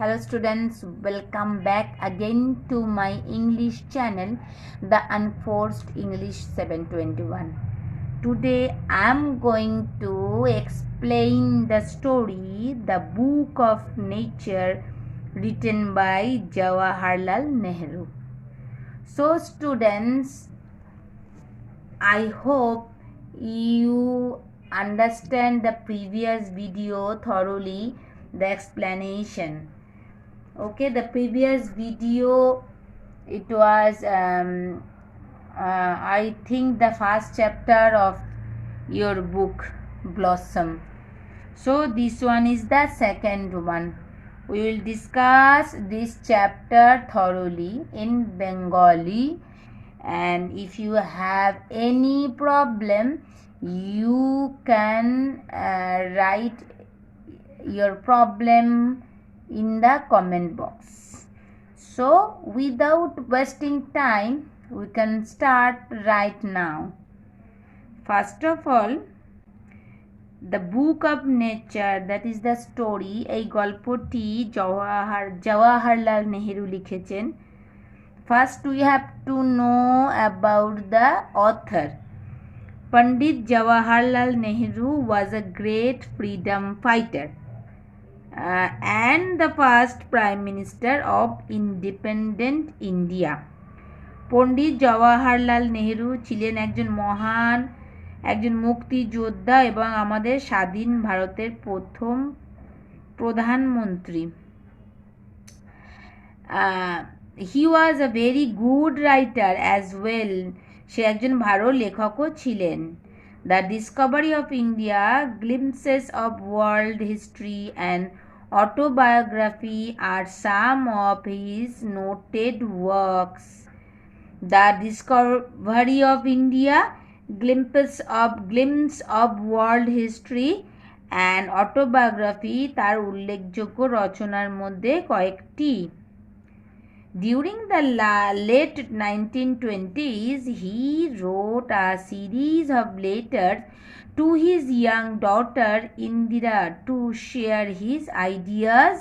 Hello students, welcome back again to my English channel, The Unforced English 721. Today I am going to explain the story, The Book of Nature, written by Jawaharlal Nehru. So students, I hope you understand the previous video thoroughly, the explanation. Okay, the previous video, it was I think the first chapter of your book Blossom. So this one is the second one. We will discuss this chapter thoroughly in Bengali, and if you have any problem you can write your problem in the comment box. So without wasting time, we can start right now. First of all, the Book of Nature, that is the story, এই গল্পটি জওয়াহরলাল নেহেরু লিখেছেন. First we have to know about the author. Pandit Jawaharlal Nehru was a great freedom fighter and the first Prime Minister of independent India. পণ্ডিত জওয়াহরলাল নেহেরু ছিলেন একজন মুক্তিযোদ্ধা এবং আমাদের স্বাধীন ভারতের প্রথম প্রধানমন্ত্রী. He was a very good writer as well. সে একজন ভালো লেখকও ছিলেন. The Discovery of India, Glimpses of World History and Autobiography are some of his noted works. The Discovery of India, Glimpse of World History and Autobiography তার উল্লেখযোগ্য রচনার মধ্যে কয়েকটি. During the late 1920s, he wrote a series of letters to his young daughter Indira to share his ideas,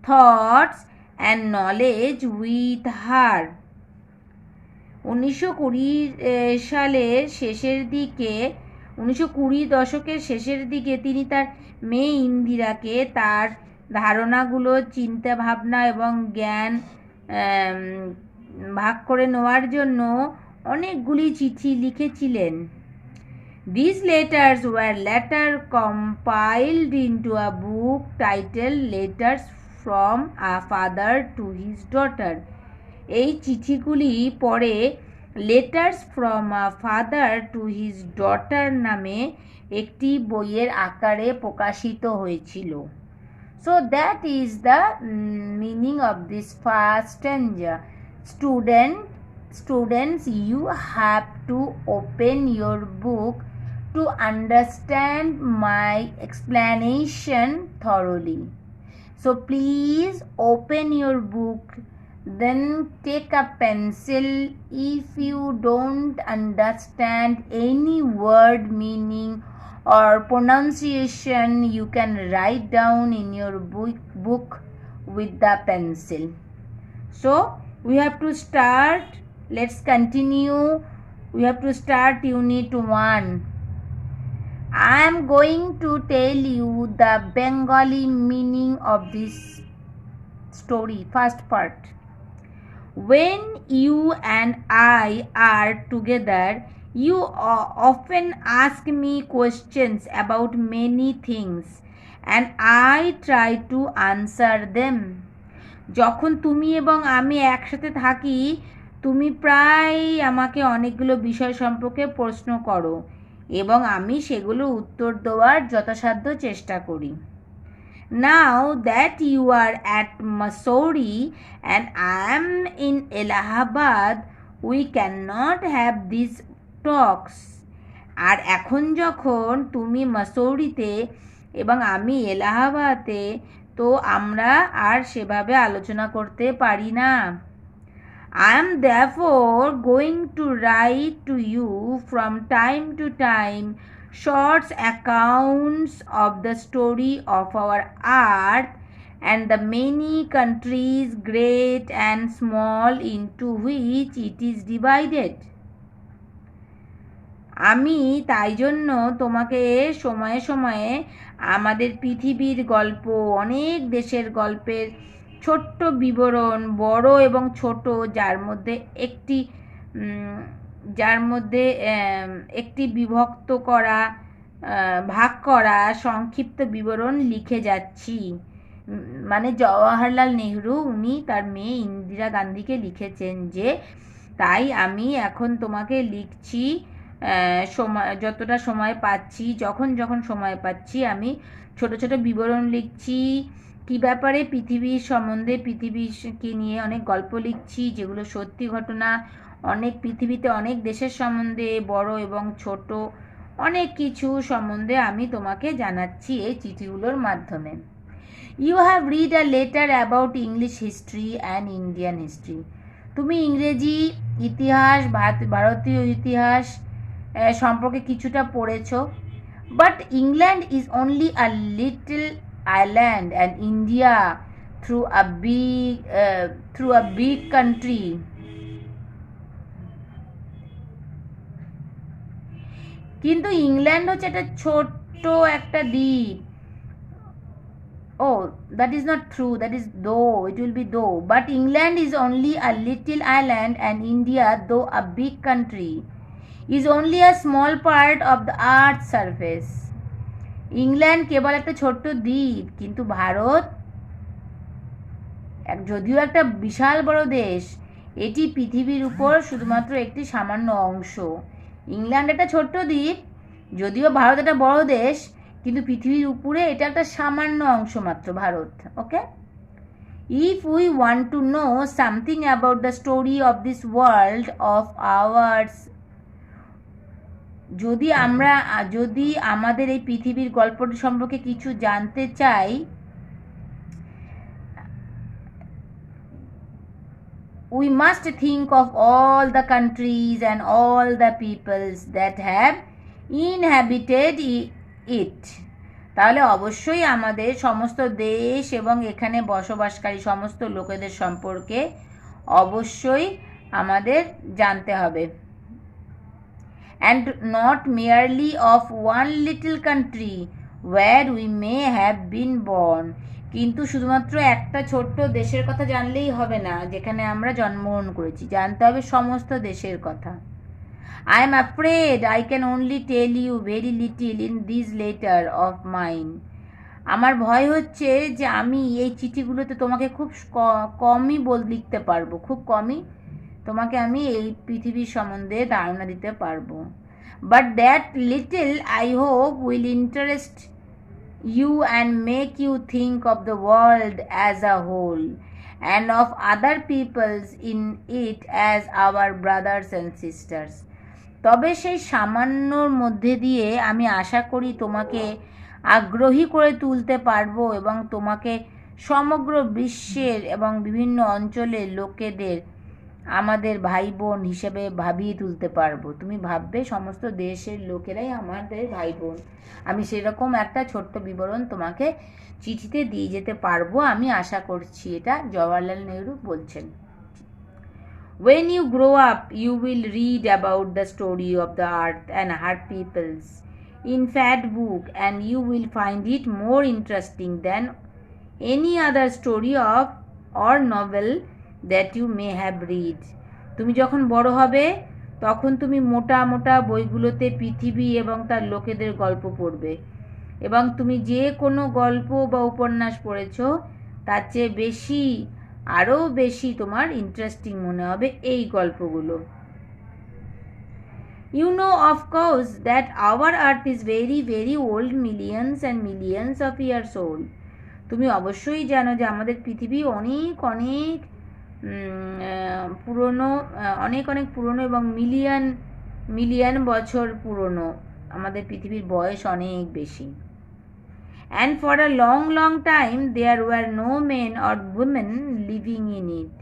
thoughts and knowledge with her. 1920 দশকের শেষের দিকে তিনি তার মেয়ে ইন্দিরাকে তার ধারণাগুলো, চিন্তা ভাবনা এবং জ্ঞান ভাগ করে নেওয়ার জন্য অনেকগুলি চিঠি লিখেছিলেন. These letters were later compiled into a book titled Letters from a Father to His Daughter. এই চিঠিগুলি পরে Letters from a Father to His Daughter নামে একটি বইয়ের আকারে প্রকাশিত হয়েছিল. So that is the meaning of this first stanza. Students, you have to open your book to understand my explanation thoroughly. So please open your book, then take a pencil. If you don't understand any word meaning or pronunciation, you can write down in your book with the pencil. So we have to start. Let's continue. We have to start unit 1. I am going to tell you the Bengali meaning of this story. First part. When you and I are together, you often ask me questions about many things and I try to answer them. যখন তুমি এবং আমি একসাথে থাকি, তুমি প্রায় আমাকে অনেকগুলো বিষয় সম্পর্কে প্রশ্ন করো এবং আমি সেগুলো উত্তর দেওয়ার যথাসাধ্য চেষ্টা করি. Now that you are at Mussoorie and I am in Allahabad, we cannot have these talks. আর এখন যখন তুমি মাসৌরিতে এবং আমি এলাহাবাদে, তো আমরা আর সেভাবে আলোচনা করতে পারি না. I am therefore going to write to you from time to time short accounts of the story of our earth and the many countries, great and small, into which it is divided. আমি তাই জন্য তোমাকে সময়ে সময়ে আমাদের পৃথিবীর গল্প, অনেক দেশের গল্পের ছোট্ট বিবরণ, বড় এবং ছোট, যার মধ্যে একটি বিভক্ত করা, ভাগ করা সংক্ষিপ্ত বিবরণ লিখে যাচ্ছি। মানে জওয়াহরলাল নেহরু উনি তার মেয়ে ইন্দিরা গান্ধীকে লিখেছেন যে তাই আমি এখন তোমাকে লিখছি, যতটা সময় পাচ্ছি, যখন সময় পাচ্ছি আমি ছোট ছোট বিবরণ লিখছি। কী ব্যাপারে? পৃথিবীর সম্বন্ধে, পৃথিবীকে নিয়ে অনেক গল্প লিখছি যেগুলো সত্যি ঘটনা। পৃথিবীতে অনেক দেশের সম্বন্ধে, বড় এবং ছোট অনেক কিছু সম্বন্ধে আমি তোমাকে জানাচ্ছি এই চিঠিগুলোর মাধ্যমে। You have read a letter about English history and Indian history. তুমি ইংরেজি ইতিহাস, ভারতীয় ইতিহাস সম্পর্কে কিছুটা পড়েছ। But England is only a little island and India through a big country. কিন্তু ইংল্যান্ড হচ্ছে একটা ছোট্ট একটা দ্বীপ। Oh, that is not true. That is though. It will be though. But England is only a little island and India, though a big country, is only a small part of the earth's surface. England কেবল একটা ছোট্ট দ্বীপ, কিন্তু ভারত যদিও একটা বিশাল বড় দেশ, এটি পৃথিবীর উপর শুধুমাত্র একটি সামান্য অংশ। ইংল্যান্ড একটা ছোট্ট দ্বীপ, যদিও ভারত একটা বড় দেশ, কিন্তু পৃথিবীর উপরে এটা একটা সামান্য অংশ মাত্র ভারত। Okay, if we want to know something about the story of this world of ours, যদি আমাদের এই পৃথিবীর গল্পটি সম্পর্কে কিছু জানতে চাই, we must think of all the countries and all the peoples that have inhabited it. তাহলে অবশ্যই আমাদের সমস্ত দেশ এবং এখানে বসবাসকারী সমস্ত লোকেদের সম্পর্কে অবশ্যই আমাদের জানতে হবে। and not merely of one little country where we may have been born. কিন্তু শুধুমাত্র একটা ছোট্ট দেশের কথা জানলেই হবে না যেখানে আমরা জন্মগ্রহণ করেছি, জানতে হবে সমস্ত দেশের কথা। I am afraid I can only tell you very little in this letter of mine. আমার ভয় হচ্ছে যে আমি এই চিঠিগুলোতে তোমাকে খুব কমই লিখতে পারবো, খুব কমই তোমাকে আমি এই পৃথিবীর সম্বন্ধে ধারণা দিতে পারবো। But that little I hope will interest you and make you think of the world as a whole and of other peoples in it as our brothers and sisters. তবে সেই সামান্যর মধ্যে দিয়ে আমি আশা করি তোমাকে আগ্রহী করে তুলতে পারবো এবং তোমাকে সমগ্র বিশ্বের এবং বিভিন্ন অঞ্চলের লোকেদের আমাদের ভাই বোন হিসেবে ভাবিয়ে তুলতে পারবো। তুমি ভাববে সমস্ত দেশের লোকেরাই আমাদের ভাই বোন। আমি সেরকম একটা ছোট্ট বিবরণ তোমাকে চিঠিতে দিয়ে যেতে পারবো, আমি আশা করছি। এটা জওয়াহরলাল নেহরু বলছেন। When you grow up, you will read about the story of the earth and her peoples in fat book, and you will find it more interesting than any other story of or novel that you may have read. তুমি যখন বড় হবে তখন তুমি মোটা মোটা বইগুলোতে পৃথিবী এবং তার লোকেদের গল্প পড়বে, এবং তুমি যে কোনো গল্প বা উপন্যাস পড়েছো তার চেয়ে বেশি, আরও বেশি তোমার ইন্টারেস্টিং মনে হবে এই গল্পগুলো। You know of course that our earth is very very old, millions and millions of years old. তুমি অবশ্যই জানো যে আমাদের পৃথিবী অনেক অনেক পুরনো, অনেক অনেক পুরনো এবং মিলিয়ন মিলিয়ন বছর পুরনো। আমাদের পৃথিবীর বয়স অনেক বেশি। And for a long long time there were no men or women living in it.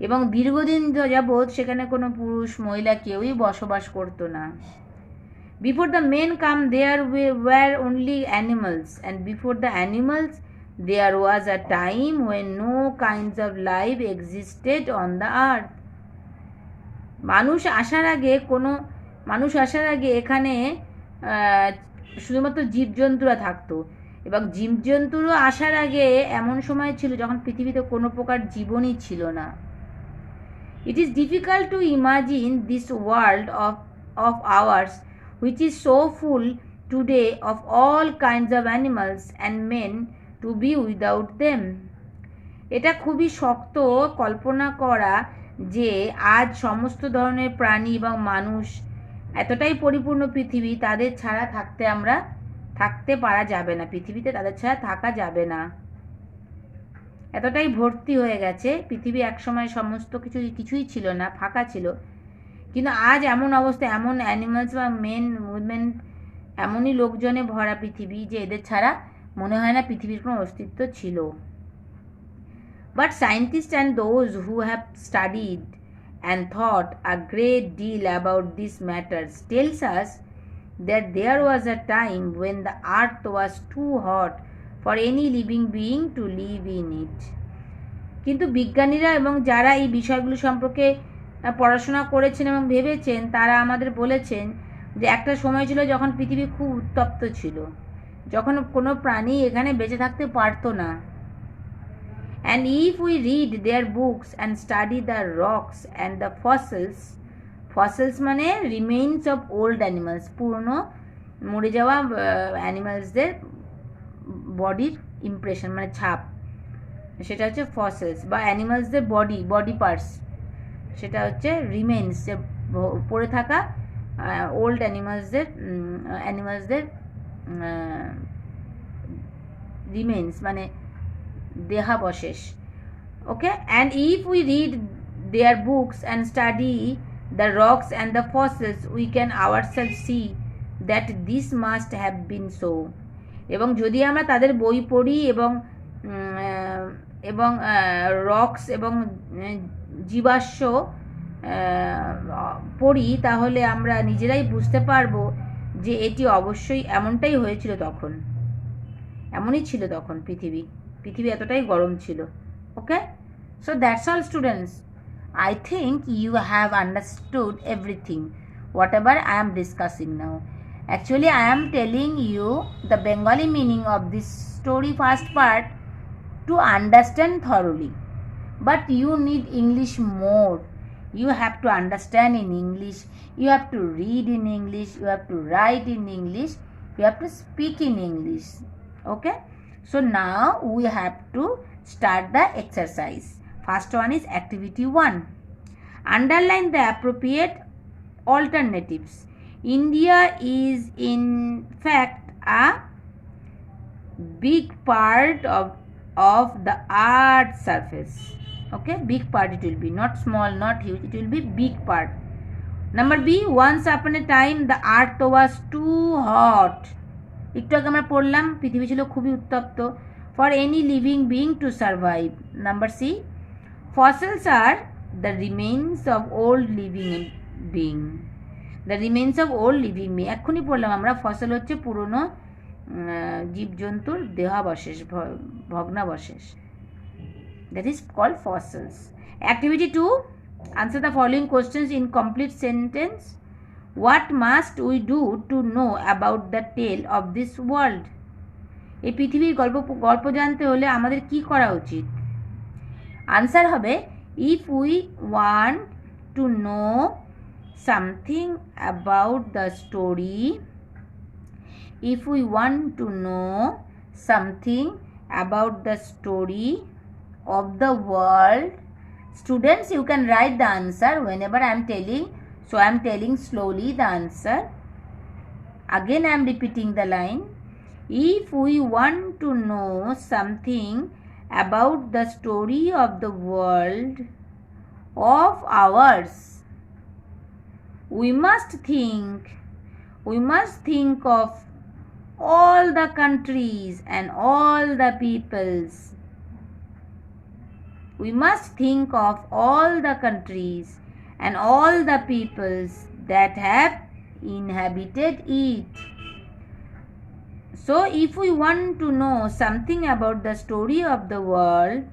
এবং দীর্ঘদিন যাবৎ সেখানে কোনো পুরুষ মহিলা কেউই বসবাস করতো না। Before the men come there were only animals, and before the animals There was a time when no kinds of life existed on the earth. মানুষ আসার আগে এখানে শুধুমাত্র জীবজন্তুরা থাকতো, এবং জীবজন্তুরও আসার আগে এমন সময় ছিল যখন পৃথিবীতে কোনো প্রকার জীবনই ছিল না। It is difficult to imagine this world of ours which is so full today of all kinds of animals and men to be without them. এটা খুবই শক্ত কল্পনা করা যে আজ সমস্ত ধরনের প্রাণী এবং মানুষ এতটাই পরিপূর্ণ পৃথিবী, তাদের ছাড়া থাকতে পারা যাবে না, পৃথিবীতে তাদের ছাড়া থাকা যাবে না, এতটাই ভর্তি হয়ে গেছে পৃথিবী। একসময় সমস্ত কিছুই ছিল না, ফাঁকা ছিল, কিন্তু আজ এমন অবস্থা, এমন অ্যানিমালস বা মেন উইমেন, এমনই লোকজনে ভরা পৃথিবী যে এদের ছাড়া মনে হয় না পৃথিবীর কোনো অস্তিত্ব ছিল। But scientists and those who have studied and thought a great deal about these matters tells us that there was a time when the earth was too hot for any living being to live in it. কিন্তু বিজ্ঞানীরা এবং যারা এই বিষয়গুলো সম্পর্কে পড়াশোনা করেছেন এবং ভেবেছেন, তারা আমাদের বলেছেন যে একটা সময় ছিল যখন পৃথিবী খুব উত্তপ্ত ছিল, যখন কোনো প্রাণী এখানে বেঁচে থাকতে পারতো না। And if we read their books and study the rocks and the fossils মানে remains of old animals, পুরনো মরে যাওয়া অ্যানিমালসদের বডির ইমপ্রেশন মানে ছাপ, সেটা হচ্ছে ফসিলস, বা অ্যানিমালসদের বডি পার্টস, সেটা হচ্ছে রিমেন্স, যে পড়ে থাকা ওল্ড অ্যানিমালসদের রিমেন্স মানে দেহাবশেষ। Okay, and if we read their books and study the rocks and the fossils we can ourself see that this must have been so. এবং যদি আমরা তাদের বই পড়ি এবং রক্স এবং জীবাশ্ম পড়ি, তাহলে আমরা নিজেরাই বুঝতে পারবো যে এটি অবশ্যই এমনটাই হয়েছিল, তখন এমনই ছিল তখন পৃথিবী এতটাই গরম ছিল। Okay, so that's all students. I think you have understood everything whatever I am discussing now. Actually, I am telling you the Bengali meaning of this story first part to understand thoroughly. But you need English more. You have to understand in English. You have to read in English. You have to write in English. You have to speak in English. Okay? So now we have to start the exercise. First one is activity 1. Underline the appropriate alternatives. India is in fact a big part of the earth's surface. Okay, big part it will be, not small, not huge, it will be big part. Number B, once upon a time the earth was too hot. একটু আগে আমরা পড়লাম পৃথিবী ছিল খুবই উত্তপ্ত, for any living being to survive. Number C, fossils are the remains of old living being. The remains of old living being, এক্ষুনি পড়লাম আমরা, ফসল হচ্ছে পুরনো জীবজন্তুর দেহাবশেষ, ভগ্নাবশেষ, that is called fossils. Activity 2, answer the following questions in complete sentence. What must we do to know about the tale of this world? এই পৃথিবীর গল্প জানতে হলে আমাদের কি করা উচিত? আনসার হবে, if we want to know something about the story, if we want to know something about the story of the world. Students, you can write the answer whenever I am telling, so I am telling slowly the answer. Again I am repeating the line. If we want to know something about the story of the world of ours, we must think of all the countries and all the peoples. We must think of all the countries and all the peoples that have inhabited it. So if we want to know something about the story of the world,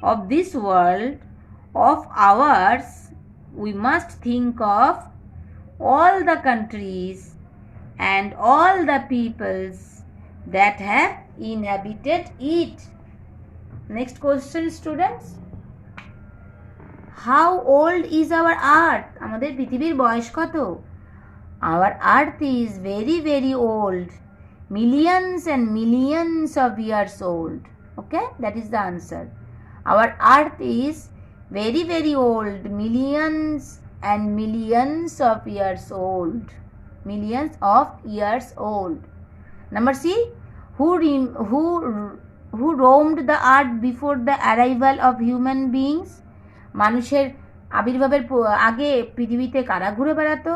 of this world of ours, we must think of all the countries and all the peoples that have inhabited it. Next question, students. How old is our earth? আমাদের পৃথিবীর বয়স কত? Our earth is very very old, millions and millions of years old. Okay, that is the answer. Our earth is very very old, millions and millions of years old. Millions of years old. Number C. Who roamed the earth before the arrival of human beings? মানুষের আবির্ভাবের আগে পৃথিবীতে কারা ঘুরে বেড়াতো?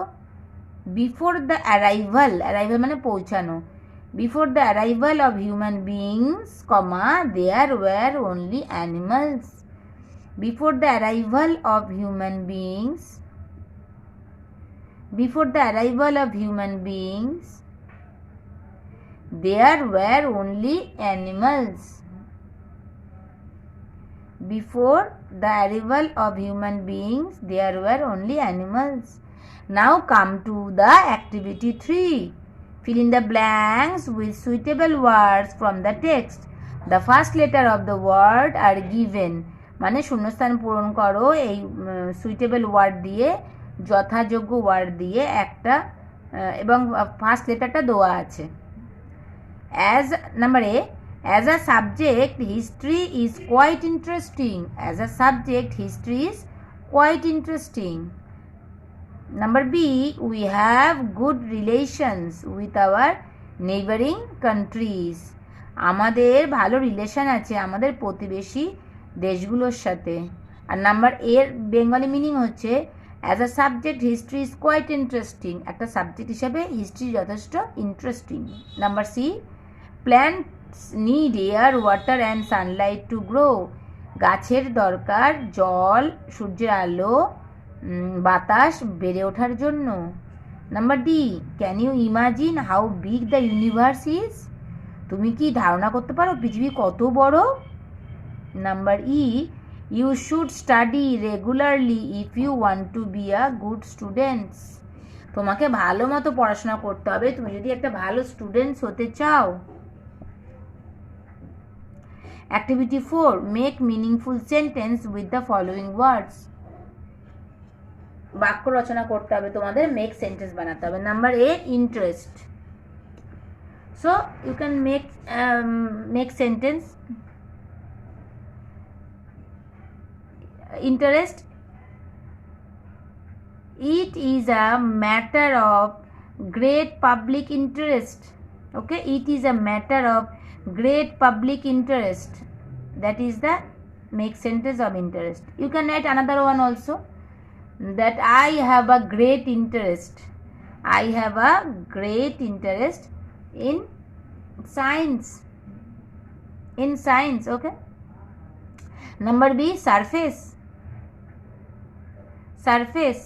Before the arrival, arrival মানে পৌঁছানো, before the arrival of human beings, comma there were only animals. Before the arrival of human beings, before the arrival of human beings, there were only animals. Before the arrival of human beings, there were only animals. Now come to the activity 3. Fill in the blanks with suitable words from the text. The first letter of the word are given. মানে শূন্যস্থান পূরণ করো এই suitable word দিয়ে, যথাযোগ্য word দিয়ে একটা, এবং ফার্স্ট লেটারটা দেওয়া আছে। As number A, as a subject history is quite interesting. As a subject history is quite interesting. Number B, we have good relations with our neighbouring countries. আমাদের ভালো রিলেশন আছে আমাদের প্রতিবেশী দেশগুলোর সাথে। আর নাম্বার এর বেঙ্গলি মিনিং হচ্ছে as a subject history is quite interesting. একটা সাবজেক্ট হিসাবে হিস্ট্রি যথেষ্ট interesting. Number C, plants need air, water and sunlight to grow. গাছের দরকার জল, সূর্যের আলো, বাতাস বেড়ে ওঠার জন্য। Number D, can you imagine how big the universe is? তুমি কি ধারণা করতে পারো পৃথিবী কত বড়? Number E, you should study regularly if you want to be a good students. তোমাকে ভালো মতো পড়াশোনা করতে হবে তুমি যদি একটা ভালো স্টুডেন্টস হতে চাও। Activity 4, make meaningful sentence with the following words. বাক্য রচনা করতে হবে তোমাদের, মেক সেন্টেন্স বানাতে হবে। Number A, interest. So you can make sentence. Interest, it is a matter of great public interest. Okay, it is a matter of great public interest. That is the make sentence of interest. You can write another one also, that I have a great interest. I have a great interest in science. In science. Okay. Number B, surface. Surface,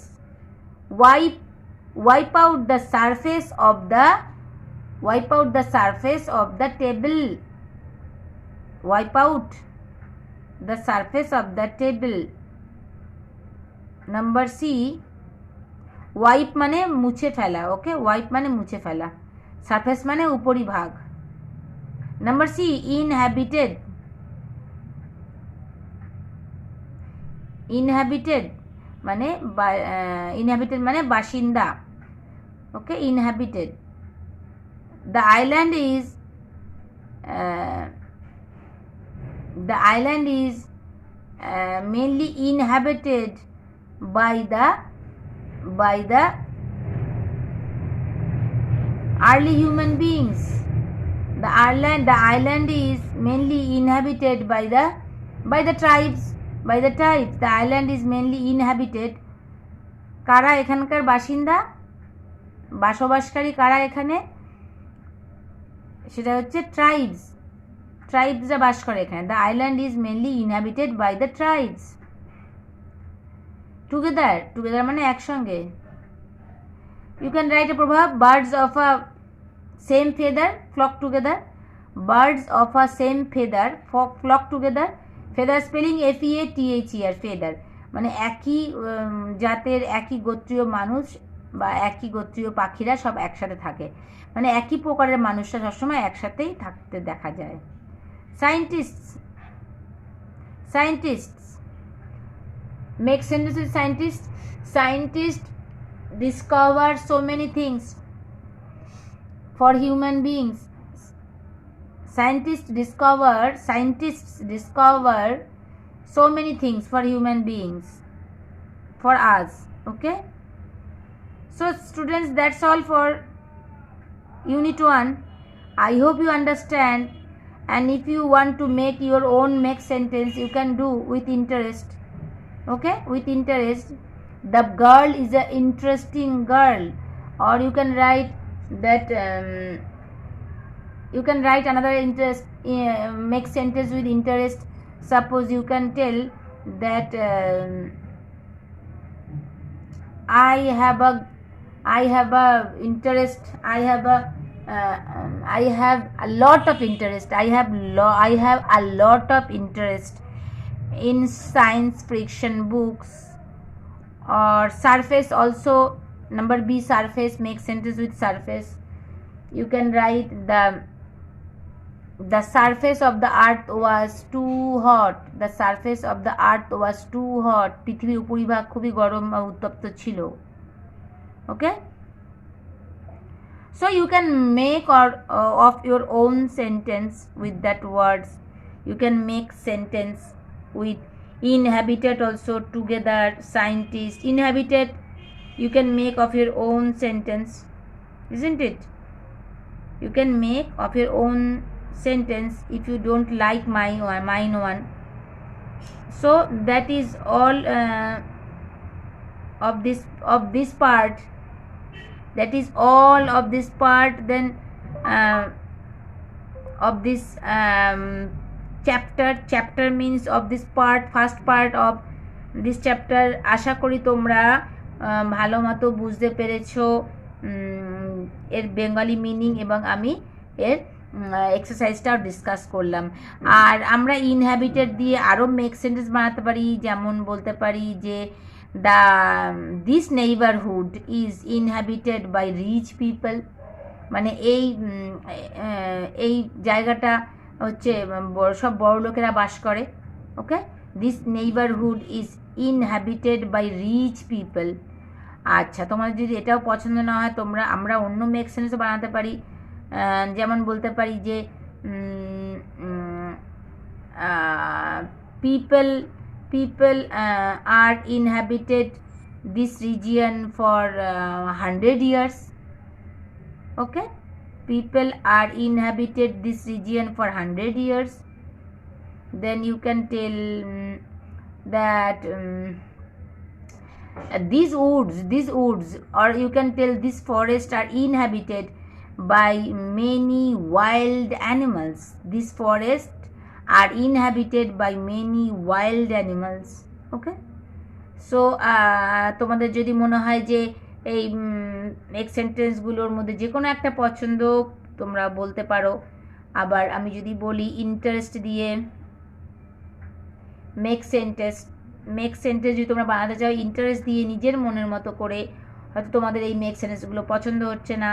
wipe out the surface of the table. Wipe out the surface of the table. Number C, wipe মানে মুছে ফেলা। ওকে, wipe মানে মুছে ফেলা, surface মানে উপরিভাগ। Number C, inhabited. Inhabited মানে inhabited মানে বাসিন্দা। Okay, inhabited. The island is mainly inhabited by the early human beings. The island is mainly inhabited by the tribes. The island is mainly inhabited. কারা এখানকার বাসিন্দা, বসবাসকারী কারা এখানে? সেটা হচ্ছে ট্রাইবসরা বাস করে এখানে। The island is mainly inhabited by the tribes. Together মানে একসঙ্গে। You can write a proverb, birds of a same feather flock together. Birds of a same feather flock together. Feather spelling FEATHER, feather মানে একই জাতের একই গোত্রীয় মানুষ বা একই গোত্রীয় পাখিরা সব একসাথে থাকে, মানে একই প্রকারের মানুষরা সবসময় একসাথেই থাকতে দেখা যায়। Scientists make sentence with scientists discover so many things for human beings. Scientists discover so many things for human beings, for us. Okay, so students, that's all for unit 1. I hope you understand, and if you want to make your own make sentence, you can do with interest. Okay, with interest. The girl is a interesting girl, or you can write that you can write another interest, make sentence with interest. Suppose you can tell that I have a interest, I have a lot of interest, I have a lot of interest in science fiction books. Or surface also, number B, surface, make sentence with surface. You can write the surface of the earth was too hot. The surface of the earth was too hot. পৃথিবীর উপরিভাগ খুবই গরম বা উত্তপ্ত ছিল। Okay, so you can make of your own sentence with that words. You can make sentence with inhabited also together. Scientist, inhabited, you can make of your own sentence, isn't it? You can make of your own sentence if you don't like mine one. So that is all of this part. That is all of this part. Then of this chapter means of this part, first part of this chapter. আশা করি তোমরা ভালো মতো বুঝতে পেরেছো এর Bengali meaning, এবং আমি এর এক্সারসাইজটাও ডিসকাস করলাম। আর আমরা ইনহ্যাবিটেড দিয়ে আরও মেক সেন্টেন্স বানাতে পারি, যেমন বলতে পারি যে this neighbourhood is inhabited by rich people, মানে এই জায়গাটা হচ্ছে সব বড় লোকেরা বাস করে। Okay, this neighbourhood is inhabited by rich people. আচ্ছা, তোমাদের যদি এটাও পছন্দ না হয়, আমরা অন্য মেক সেন্টেন্সও বানাতে পারি, যেমন বলতে পারি যে people are inhabited this region for 100 years. Okay, people are inhabited this region for 100 years. Then you can tell that these woods, or you can tell this forest are inhabited by many wild animals. This forest are inhabited by many wild animals. Okay, so তোমাদের যদি মনে হয় যে এই এক সেন্টেন্সগুলোর মধ্যে যে কোনো একটা পছন্দ তোমরা বলতে পারো। আবার আমি যদি বলি ইন্টারেস্ট দিয়ে মেক সেন্টেন্স যদি তোমরা বানাতে চাও ইন্টারেস্ট দিয়ে নিজের মনের মতো করে, হয়তো তোমাদের এই মেক সেন্টেন্সগুলো পছন্দ হচ্ছে না,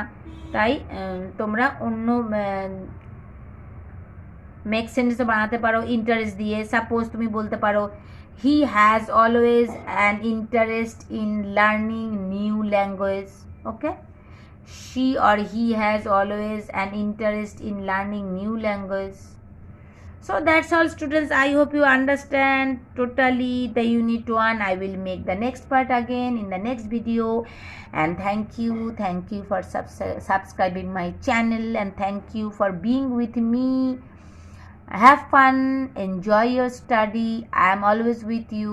তাই তোমরা অন্য মেক সেন্টেন্সও বানাতে পারো ইন্টারেস্ট দিয়ে। সাপোজ তুমি বলতে পারো he has always an interest in learning new language. Okay, she or he has always an interest in learning new language. So that's all students, I hope you understand totally the unit 1. I will make the next part again in the next video, and thank you for subscribing my channel, and thank you for being with me. Have fun, enjoy your study. I am always with you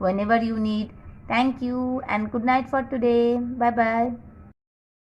whenever you need. Thank you and good night for today. Bye bye.